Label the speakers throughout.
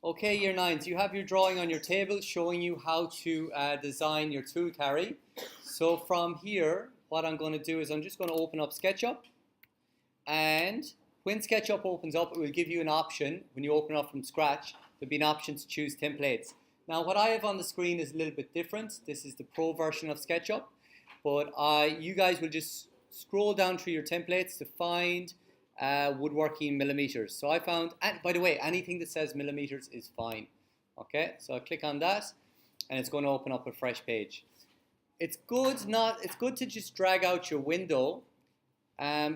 Speaker 1: Okay, year nines, you have your drawing on your table showing you how to design your tool carry. So from here, what I'm going to do is I'm just going to open up SketchUp, and when SketchUp opens up, it will give you an option. When you open up from scratch, there'll be an option to choose templates. Now what I have on the screen is a little bit different. This is the pro version of SketchUp, but you guys will just scroll down through your templates to find woodworking millimeters. So I found, and by the way, anything that says millimeters is fine. Okay, so I click on that, and it's going to open up a fresh page. It's good to just drag out your window,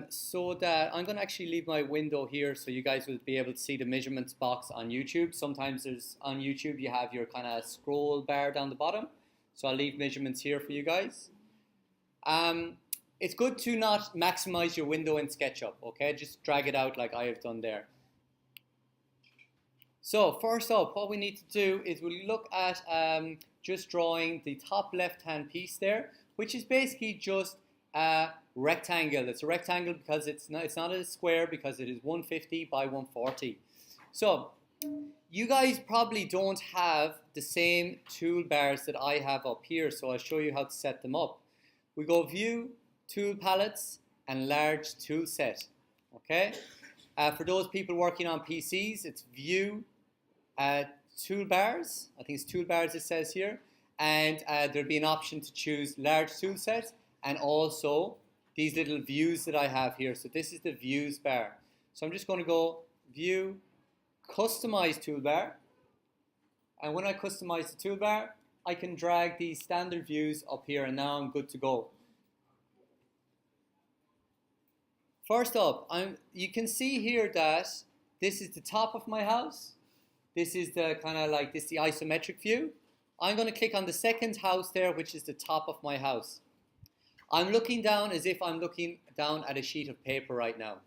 Speaker 1: so that I'm going to actually leave my window here, so you guys will be able to see the measurements box on YouTube. Sometimes on YouTube you have your kind of scroll bar down the bottom, so I'll leave measurements here for you guys. It's good to not maximize your window in SketchUp, okay? Just drag it out like I have done there. So first up, what we need to do is we'll look at just drawing the top left-hand piece there, which is basically just a rectangle. It's a rectangle because it's not a square, because it is 150 by 140. So you guys probably don't have the same toolbars that I have up here, so I'll show you how to set them up. We go View, Tool Palettes, and Large Tool Set. Okay. For those people working on PCs, it's View, Toolbars. I think it's Toolbars it says here, and there'll be an option to choose Large Tool Set, and also these little views that I have here. So this is the Views bar. So I'm just going to go View, Customize Toolbar, and when I customize the toolbar, I can drag these standard views up here, and now I'm good to go. First up, you can see here that this is the top of my house. This is the kind of like the isometric view. I'm going to click on the second house there, which is the top of my house. I'm looking down as if I'm looking down at a sheet of paper right now.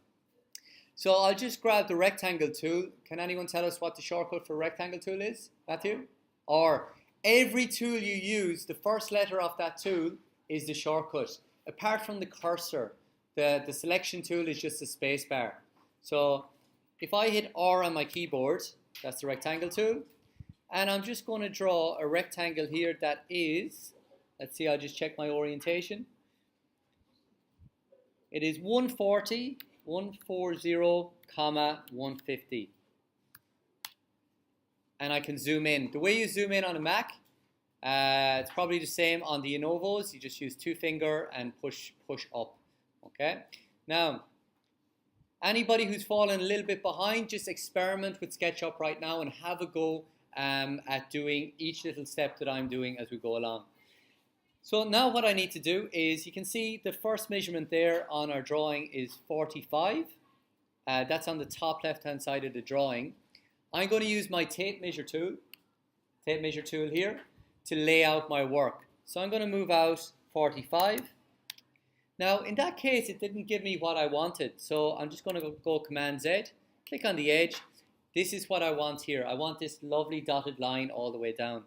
Speaker 1: So I'll just grab the rectangle tool. Can anyone tell us what the shortcut for rectangle tool is, Matthew? Or every tool you use, the first letter of that tool is the shortcut, apart from the cursor. The selection tool is just a space bar. So if I hit R on my keyboard, that's the rectangle tool, and I'm just going to draw a rectangle here that is, let's see, I'll just check my orientation. It is 140, 150. And I can zoom in. The way you zoom in on a Mac, it's probably the same on the Lenovo's. You just use two finger and push up. Okay. Now, anybody who's fallen a little bit behind, just experiment with SketchUp right now and have a go at doing each little step that I'm doing as we go along. So now what I need to do is, you can see the first measurement there on our drawing is 45. That's on the top left-hand side of the drawing. I'm going to use my tape measure tool here, to lay out my work. So I'm going to move out 45. Now in that case, it didn't give me what I wanted. So I'm just going to go Command Z, click on the edge. This is what I want here. I want this lovely dotted line all the way down.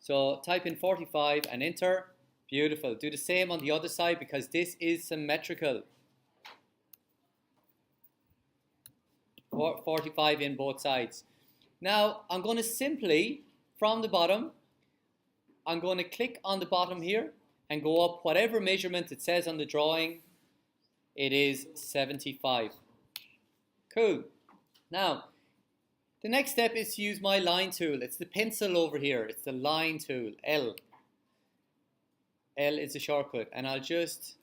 Speaker 1: So type in 45 and enter. Beautiful. Do the same on the other side, because this is symmetrical. 45 in both sides. Now I'm going to simply, from the bottom, I'm going to click on the bottom here and go up whatever measurement it says on the drawing. It is 75. Cool. Now, the next step is to use my line tool. It's the pencil over here. It's the line tool, L. L is the shortcut, and I'll just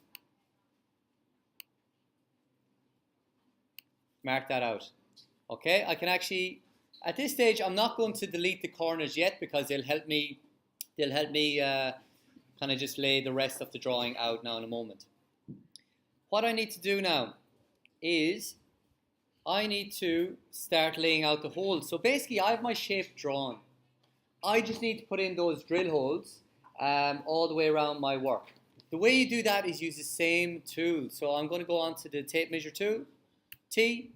Speaker 1: mark that out. Okay, I can actually, at this stage, I'm not going to delete the corners yet, because they'll help me kind of just lay the rest of the drawing out now in a moment. What I need to do now is I need to start laying out the holes. So basically I have my shape drawn. I just need to put in those drill holes all the way around my work. The way you do that is use the same tool. So I'm going to go on to the tape measure tool, T,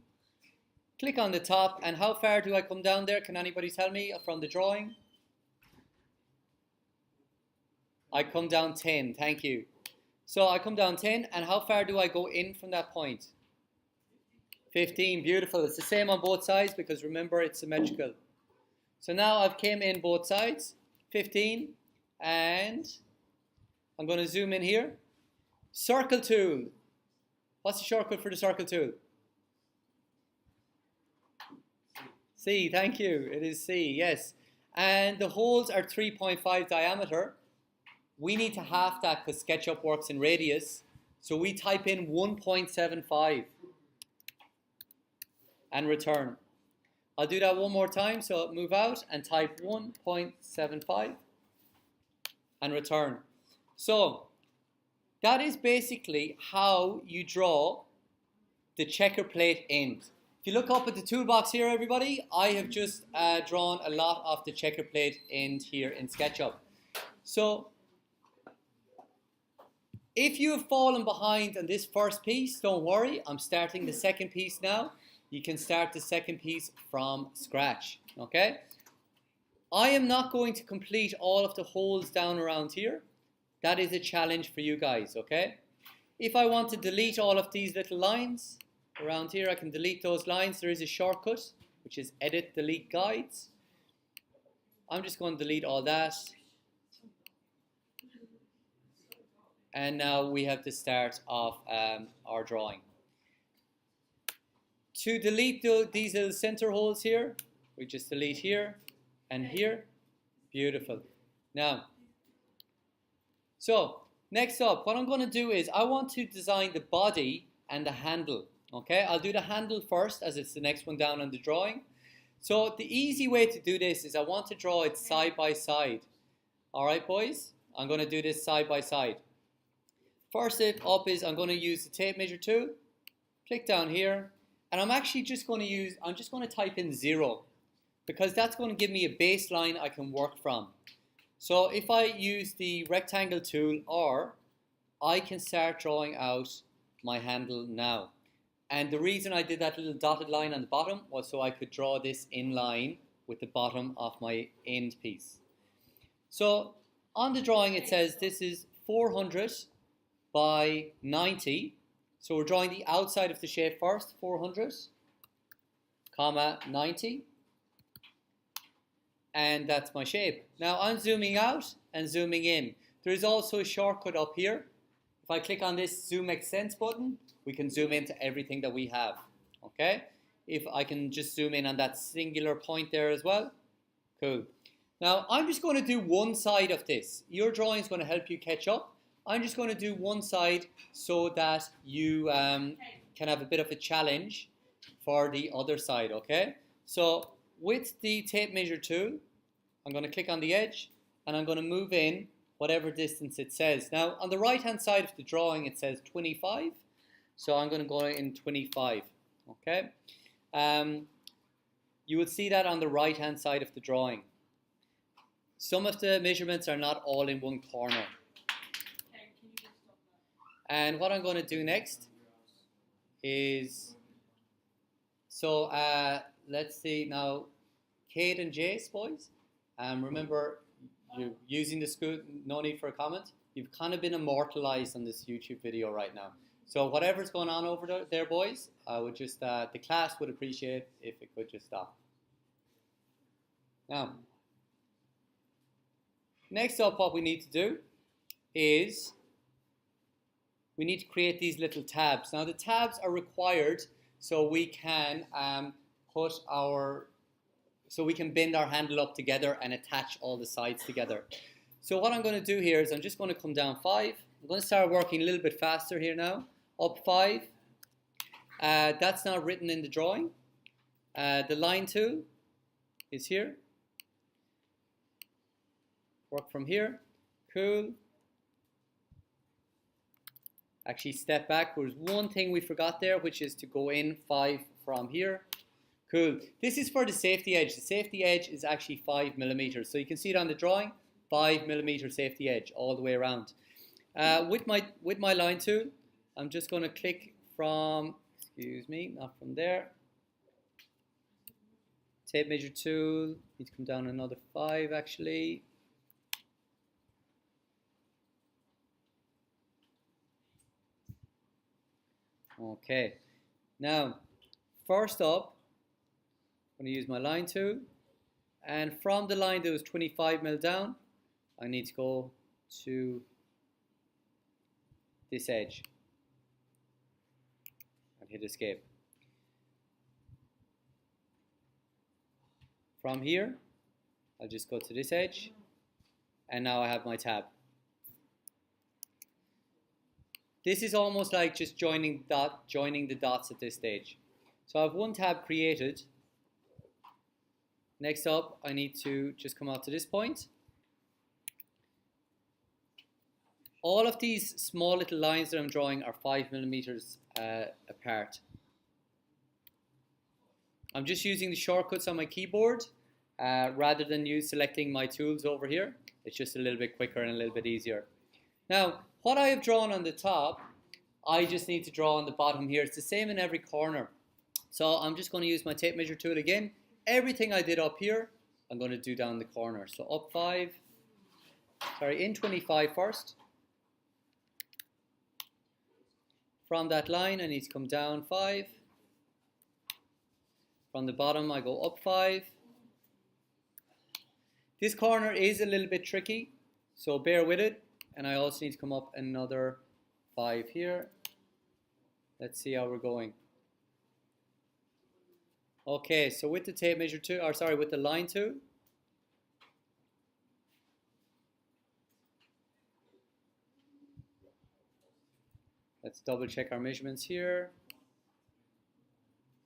Speaker 1: click on the top, and how far do I come down there? Can anybody tell me from the drawing? I come down 10, thank you. So I come down 10, and how far do I go in from that point? 15, beautiful. It's the same on both sides, because remember, it's symmetrical. So now I've came in both sides, 15, and I'm going to zoom in here. Circle tool. What's the shortcut for the circle tool? C, thank you. It is C, yes. And the holes are 3.5 diameter. We need to half that because SketchUp works in radius. So we type in 1.75 and return. I'll do that one more time. So move out and type 1.75 and return. So that is basically how you draw the checker plate end. If you look up at the toolbox here, everybody, I have just drawn a lot of the checker plate end here in SketchUp. So if you have fallen behind on this first piece, don't worry, I'm starting the second piece now. You can start the second piece from scratch, okay? I am not going to complete all of the holes down around here. That is a challenge for you guys, okay? If I want to delete all of these little lines around here, I can delete those lines. There is a shortcut, which is Edit, Delete Guides. I'm just going to delete all that. And now we have the start of our drawing. To delete these little center holes here, we just delete here and here. Beautiful. Now, so next up, what I'm going to do is I want to design the body and the handle. Okay, I'll do the handle first as it's the next one down on the drawing. So the easy way to do this is I want to draw it side by side. All right, boys, I'm going to do this side by side. First up is I'm going to use the tape measure tool. Click down here, and I'm actually just going to type in 0 because that's going to give me a baseline I can work from. So if I use the rectangle tool, or I can start drawing out my handle now. And the reason I did that little dotted line on the bottom was so I could draw this in line with the bottom of my end piece. So on the drawing it says this is 400 by 90. So we're drawing the outside of the shape first, 400, comma 90. And that's my shape. Now I'm zooming out and zooming in. There is also a shortcut up here. If I click on this zoom extents button, we can zoom into everything that we have. Okay? If I can just zoom in on that singular point there as well. Cool. Now I'm just going to do one side of this. Your drawing is going to help you catch up. I'm just going to do one side so that you can have a bit of a challenge for the other side, okay? So with the tape measure tool, I'm going to click on the edge and I'm going to move in whatever distance it says. Now on the right hand side of the drawing it says 25, so I'm going to go in 25, okay? You will see that on the right hand side of the drawing. Some of the measurements are not all in one corner. And what I'm going to do next is, so let's see now, Kate and Jace, boys, remember you're using the school, no need for a comment. You've kind of been immortalized on this YouTube video right now. So whatever's going on over there, boys, I would just, the class would appreciate if it could just stop. Now, next up what we need to do is we need to create these little tabs. Now the tabs are required so we can so we can bend our handle up together and attach all the sides together. So what I'm going to do here is I'm just going to come down 5. I'm going to start working a little bit faster here now. Up 5. That's not written in the drawing. The line tool is here. Work from here. Cool. Actually step back. There's one thing we forgot there, which is to go in 5 from here. Cool. This is for the safety edge. The safety edge is actually 5 millimeters. So you can see it on the drawing, 5 millimeter safety edge all the way around. With my line tool, I'm just going to click from, excuse me, not from there. Tape measure tool, need to come down another 5 actually. Okay, now first up, I'm going to use my line tool And from the line that was 25mm down, I need to go to this edge and hit escape. From here, I'll just go to this edge, and now I have my tab. This is almost like just joining the dots at this stage. So I have one tab created. Next up, I need to just come out to this point. All of these small little lines that I'm drawing are 5mm apart. I'm just using the shortcuts on my keyboard rather than selecting my tools over here. It's just a little bit quicker and a little bit easier. Now, what I have drawn on the top, I just need to draw on the bottom here. It's the same in every corner. So I'm just going to use my tape measure tool again. Everything I did up here, I'm going to do down the corner. So in 25 first. From that line, I need to come down 5. From the bottom, I go up 5. This corner is a little bit tricky, so bear with it. And I also need to come up another 5 here. Let's see how we're going. Okay, so with the tape measure tool, or sorry, with the line tool, let's double check our measurements here.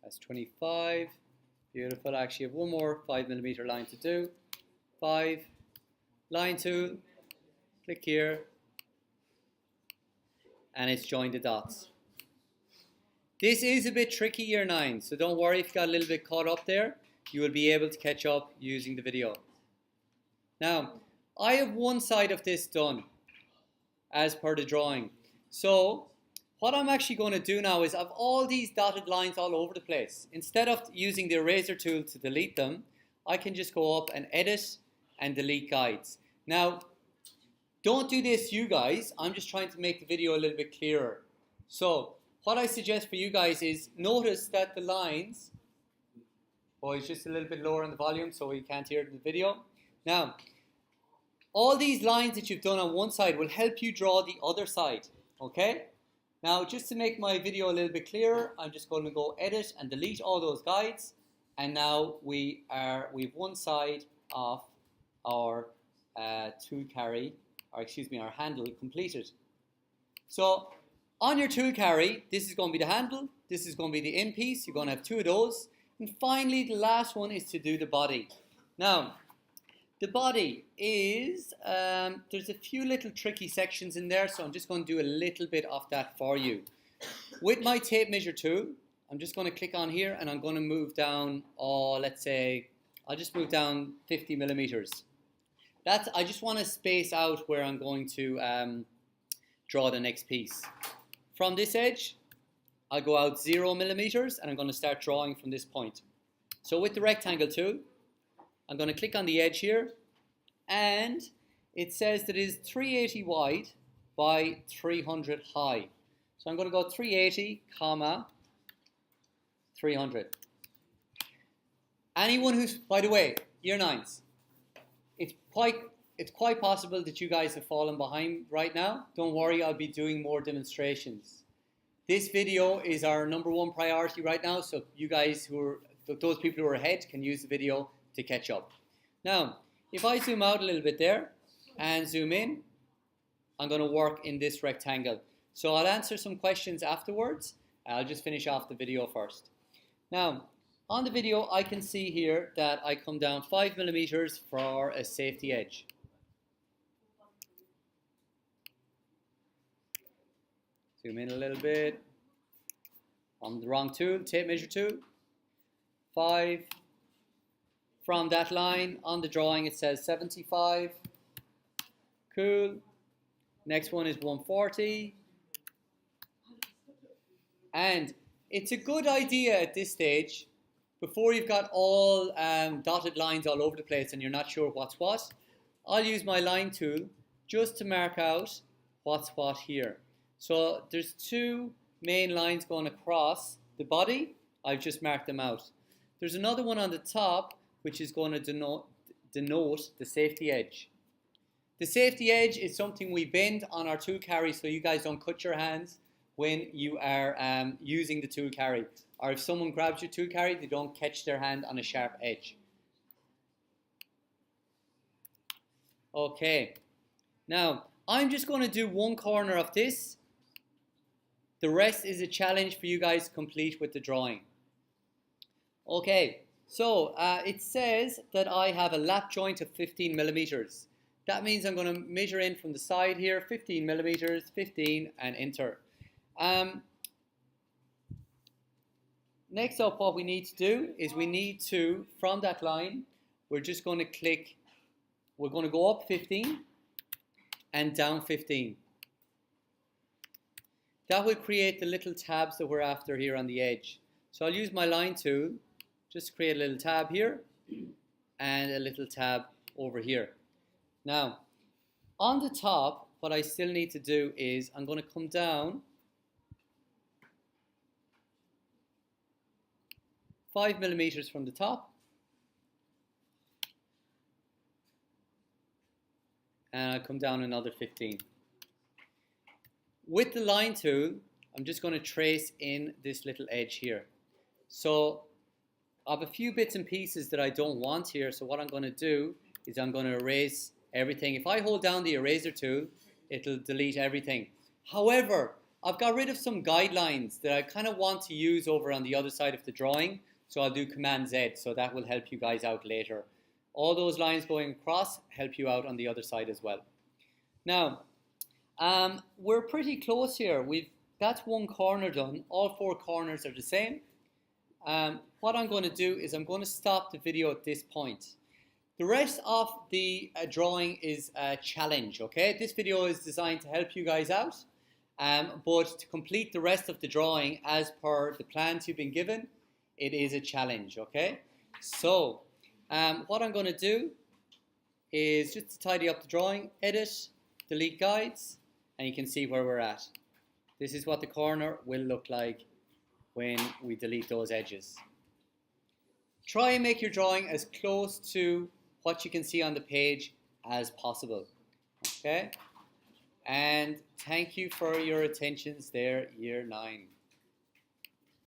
Speaker 1: That's 25. Beautiful. I actually have one more 5mm line to do. 5. Line tool. Click here. And it's joined the dots. This is a bit tricky, year 9, so don't worry if you got a little bit caught up there. You will be able to catch up using the video. Now, I have one side of this done as per the drawing. So, what I'm actually going to do now is I have all these dotted lines all over the place. Instead of using the eraser tool to delete them, I can just go up and edit and delete guides. Now, don't do this, you guys. I'm just trying to make the video a little bit clearer. So, what I suggest for you guys is notice that the lines, it's just a little bit lower on the volume so you can't hear it in the video. Now, all these lines that you've done on one side will help you draw the other side, okay? Now, just to make my video a little bit clearer, I'm just going to go edit and delete all those guides. And now we've one side of our tool carry, or excuse me, our handle completed. So, on your tool carry, this is going to be the handle, this is going to be the in piece, you're going to have 2 of those. And finally, the last one is to do the body. Now, the body is, there's a few little tricky sections in there, so I'm just going to do a little bit of that for you. With my tape measure tool, I'm just going to click on here and I'm going to move down, let's say, I'll just move down 50mm. I just want to space out where I'm going to draw the next piece. From this edge, I'll go out 0mm and I'm going to start drawing from this point. So with the rectangle tool, I'm going to click on the edge here, and it says that it is 380 wide by 300 high. So I'm going to go 380, 300. Anyone who's, by the way, year 9s, it's quite possible that you guys have fallen behind right now. Don't worry, I'll be doing more demonstrations. This video is our #1 priority right now, so you guys those people who are ahead can use the video to catch up. Now, if I zoom out a little bit there and zoom in, I'm going to work in this rectangle. So I'll answer some questions afterwards. I'll just finish off the video first. Now, on the video, I can see here that I come down 5mm for a safety edge. Zoom in a little bit. On the wrong tool, tape measure tool. 5. From that line, on the drawing it says 75. Cool. Next one is 140. And it's a good idea at this stage, before you've got all dotted lines all over the place and you're not sure what's what, I'll use my line tool just to mark out what's what here. So there's 2 main lines going across the body. I've just marked them out. There's another one on the top. which is going to denote the safety edge. The safety edge is something we bend on our tool carry so you guys don't cut your hands when you are using the tool carry. Or if someone grabs your tool carry, they don't catch their hand on a sharp edge. Okay, now I'm just going to do one corner of this. The rest is a challenge for you guys to complete with the drawing. Okay, so it says that I have a lap joint of 15 millimeters. That means I'm going to measure in from the side here, 15 millimeters, 15, and enter. Next up, what we need to do is we need to, from that line, we're just going to click, we're going to go up 15 and down 15. That will create the little tabs that we're after here on the edge. So I'll use my line tool, just create a little tab here and a little tab over here. Now, on the top, what I still need to do is I'm going to come down 5 millimeters from the top, and I'll come down another 15. With the line tool, I'm just going to trace in this little edge here. So I have a few bits and pieces that I don't want here, so what I'm going to do is I'm going to erase everything. If I hold down the eraser tool, it'll delete everything. However, I've got rid of some guidelines that I kind of want to use over on the other side of the drawing, so I'll do Command Z, so that will help you guys out later. All those lines going across help you out on the other side as well. Now, we're pretty close here. That's one corner done. All 4 corners are the same. What I'm going to do is I'm going to stop the video at this point. The rest of the drawing is a challenge, okay? This video is designed to help you guys out, but to complete the rest of the drawing as per the plans you've been given, it is a challenge, okay? So, what I'm going to do is just to tidy up the drawing, edit, delete guides, and you can see where we're at. This is what the corner will look like when we delete those edges. Try and make your drawing as close to what you can see on the page as possible, okay? And thank you for your attentions there, Year 9.